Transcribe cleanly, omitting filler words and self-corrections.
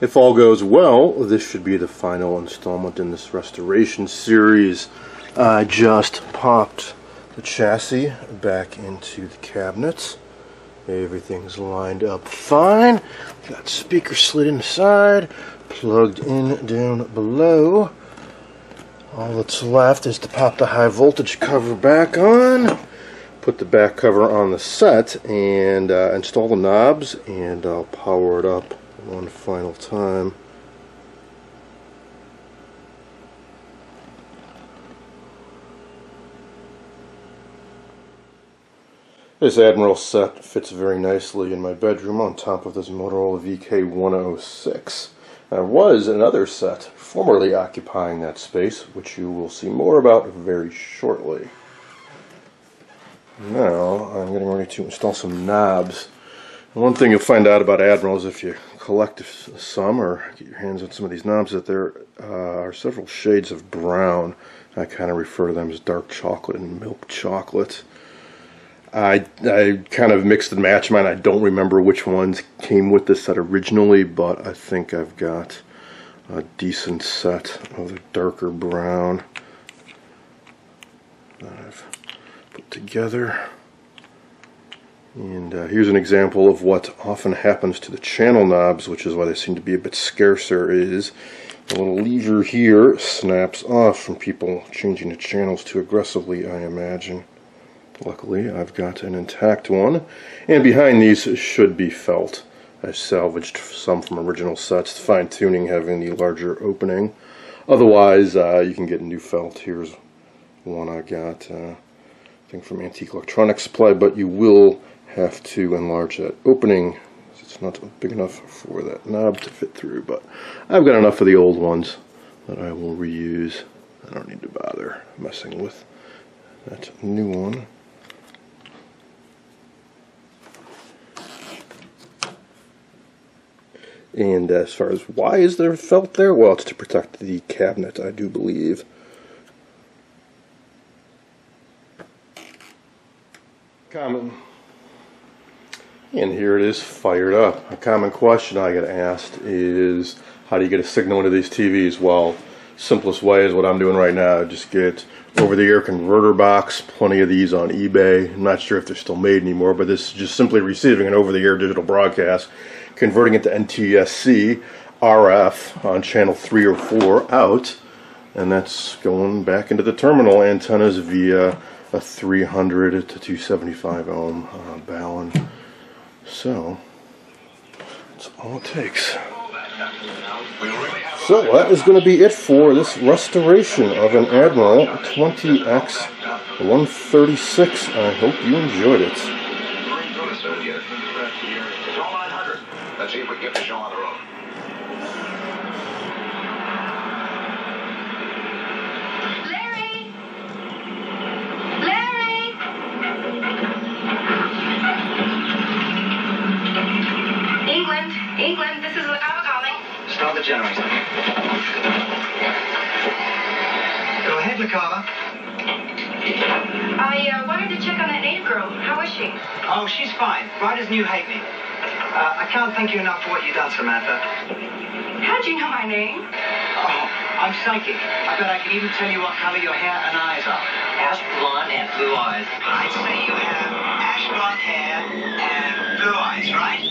If all goes well, this should be the final installment in this restoration series. I just popped the chassis back into the cabinet. Everything's lined up fine. Got speaker slid inside, plugged in down below. All that's left is to pop the high voltage cover back on, put the back cover on the set, and install the knobs, and I'll power it up one final time. This Admiral set fits very nicely in my bedroom on top of this Motorola VK106. There was another set formerly occupying that space, which you will see more about very shortly. Now I'm getting ready to install some knobs. One thing you'll find out about Admirals, if you collect some or get your hands on some of these knobs, that there are several shades of brown. I kind of refer to them as dark chocolate and milk chocolate. I kind of mixed and matched mine. I don't remember which ones came with this set originally, but I think I've got a decent set of the darker brown that I've put together. And here's an example of what often happens to the channel knobs, which is why they seem to be a bit scarcer, is the little lever here snaps off from people changing the channels too aggressively, I imagine. Luckily, I've got an intact one, and behind these should be felt. I salvaged some from original sets, fine-tuning having the larger opening. Otherwise, you can get new felt. Here's one I got, I think from Antique Electronics Supply, but you will have to enlarge that opening. It's not big enough for that knob to fit through, but I've got enough of the old ones that I will reuse. I don't need to bother messing with that new one. And as far as why is there felt there, well, it's to protect the cabinet, I do believe. Common. And here it is fired up. A common question I get asked is, how do you get a signal into these TVs? Well, simplest way is what I'm doing right now. Just get over-the-air converter box, plenty of these on eBay. I'm not sure if they're still made anymore, but this is just simply receiving an over-the-air digital broadcast, converting it to NTSC RF on channel 3 or 4 out, and that's going back into the terminal antennas via a 300 to 275 ohm balun. So that's all it takes. So that is going to be it for this restoration of an Admiral 20X136. I hope you enjoyed it. Let's see if we can get the show on the road. Larry! Larry! England, this is Lacava calling. Start the generator. Go ahead, Lacava. I wanted to check on that native girl. How is she? Oh, she's fine. Right as new halfpenny. I can't thank you enough for what you've done, Samantha. How'd you know my name? Oh, I'm psychic. I bet I can even tell you what color your hair and eyes are. Ash blonde and blue eyes. I'd say you have ash blonde hair and blue eyes, right?